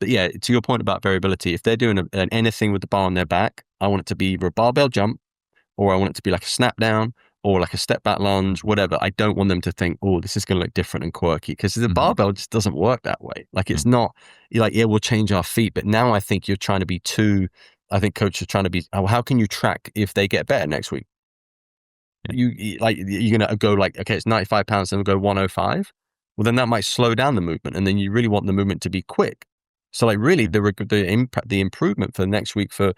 But yeah, to your point about variability, if they're doing anything with the bar on their back, I want it to be either a barbell jump, or I want it to be like a snap down, or like a step back lunge, whatever. I don't want them to think, oh, this is going to look different and quirky, because the barbell just doesn't work that way. Like it's not, you're like, yeah, we'll change our feet. But now I think you're trying to be I think coaches are trying to be, oh, how can you track if they get better next week? You're going to go like, okay, it's 95 pounds, then we'll go 105. Well, then that might slow down the movement. And then you really want the movement to be quick. So like really the improvement for the next week for,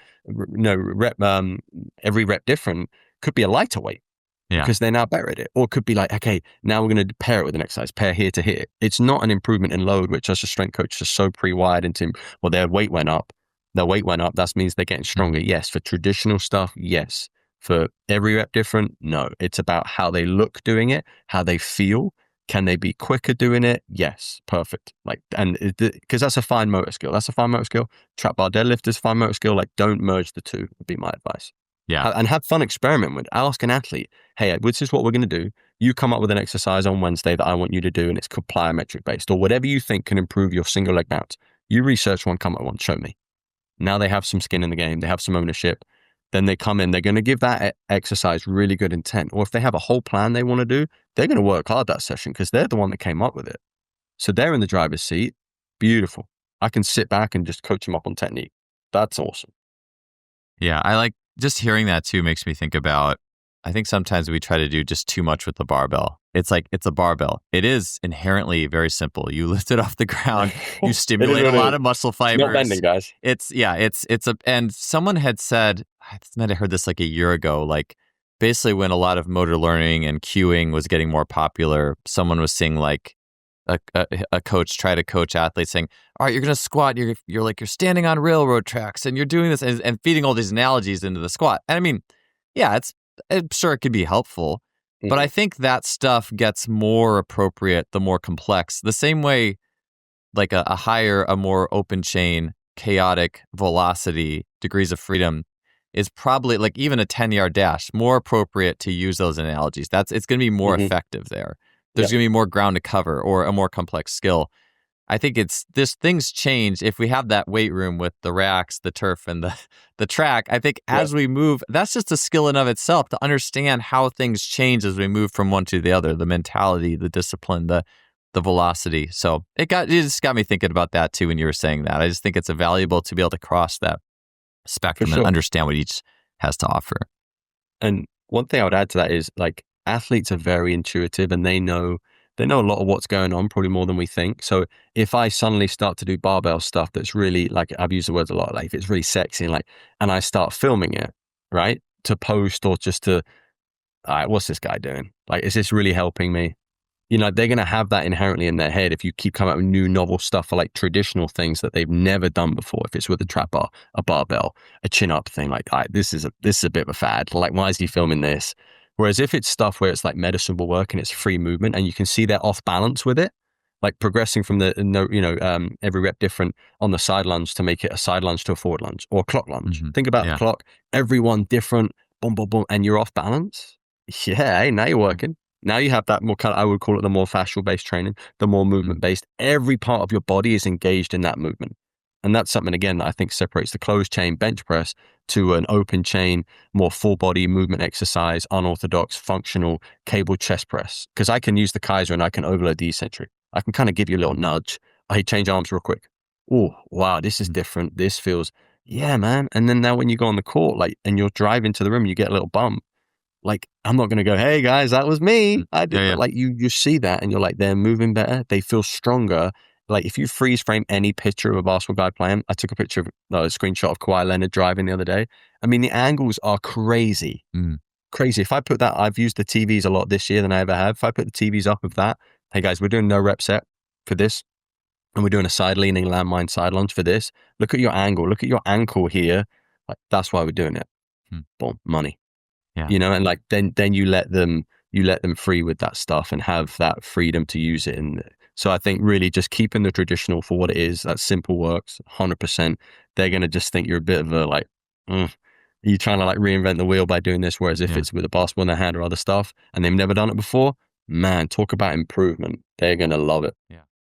every rep different could be a lighter weight. Yeah. Because they're now better at it. Or it could be like, okay, now we're going to pair it with an exercise, pair here to here. It's not an improvement in load, which us as strength coaches are so pre-wired into, well, their weight went up. That means they're getting stronger. Yes. For traditional stuff, yes. For every rep different, no. It's about how they look doing it, how they feel. Can they be quicker doing it? Yes. Perfect. Like, and because that's a fine motor skill. Trap bar deadlift is a fine motor skill. Like, don't merge the two, would be my advice. Yeah. And have fun experimenting with. Ask an athlete, hey, this is what we're going to do. You come up with an exercise on Wednesday that I want you to do, and it's plyometric based, or whatever you think can improve your single leg bounce. You research one, come up with one, show me. Now they have some skin in the game. They have some ownership. Then they come in, they're going to give that exercise really good intent. Or if they have a whole plan they want to do, they're going to work hard that session because they're the one that came up with it. So they're in the driver's seat. Beautiful. I can sit back and just coach them up on technique. That's awesome. Yeah, I like just hearing that too makes me think about, I think sometimes we try to do just too much with the barbell. It's like, it's a barbell. It is inherently very simple. You lift it off the ground, you stimulate a lot of muscle fibers. Not bending, guys. And someone had said, I might have heard this like a year ago, like basically when a lot of motor learning and cueing was getting more popular, someone was seeing like a coach try to coach athletes saying, all right, you're going to squat. You're standing on railroad tracks and you're doing this and feeding all these analogies into the squat. And I mean, yeah, I'm sure it could be helpful, but I think that stuff gets more appropriate the more complex. The same way, like a more open chain, chaotic velocity, degrees of freedom is probably like even a 10-yard dash, more appropriate to use those analogies. It's going to be more effective there. There's going to be more ground to cover or a more complex skill. I think things change if we have that weight room with the racks, the turf, and the track. I think as we move, that's just a skill in of itself to understand how things change as we move from one to the other, the mentality, the discipline, the velocity. So it just got me thinking about that too when you were saying that. I just think it's valuable to be able to cross that spectrum and understand what each has to offer. And one thing I would add to that is like athletes are very intuitive and they know a lot of what's going on, probably more than we think. So if I suddenly start to do barbell stuff that's really, like I've used the words a lot, like if it's really sexy and I start filming it, right, to post or just to, all right, what's this guy doing? Like, is this really helping me? You know, they're going to have that inherently in their head if you keep coming up with new novel stuff for like traditional things that they've never done before. If it's with a trap bar, a barbell, a chin up thing, like, all right, this is a bit of a fad. Like, why is he filming this? Whereas if it's stuff where it's like medicine will work and it's free movement and you can see they're off balance with it, like progressing from every rep different on the side lunge to make it a side lunge to a forward lunge or a clock lunge. Think about the clock, everyone different, boom, boom, boom, and you're off balance. Yeah, hey, now you're working. Now you have that more kind of, I would call it the more fascial based training, the more movement based. Every part of your body is engaged in that movement. And that's something, again, that I think separates the closed chain bench press to an open chain, more full body movement exercise, unorthodox, functional cable chest press. Because I can use the Kaiser and I can overload the eccentric. I can kind of give you a little nudge. Hey, change arms real quick. Oh, wow, this is different. This feels, yeah, man. And then now when you go on the court, like, and you're driving to the room, you get a little bump. Like, I'm not going to go, hey guys, that was me. I did. Like you see that and you're like, they're moving better. They feel stronger. Like if you freeze frame any picture of a basketball guy playing, I took a picture of a screenshot of Kawhi Leonard driving the other day. I mean, the angles are crazy. Crazy. If I put that, I've used the TVs a lot this year than I ever have. If I put the TVs up of that, hey guys, we're doing no rep set for this. And we're doing a side leaning landmine side lunge for this. Look at your angle. Look at your ankle here. Like that's why we're doing it. Boom, money. Yeah. You know, and like then you let them free with that stuff and have that freedom to use it. And so I think really just keeping the traditional for what it is, that simple works 100%. They're going to just think you're a bit of a like, you're trying to like reinvent the wheel by doing this. Whereas if it's with a basketball in their hand or other stuff and they've never done it before, man, talk about improvement. They're going to love it. Yeah.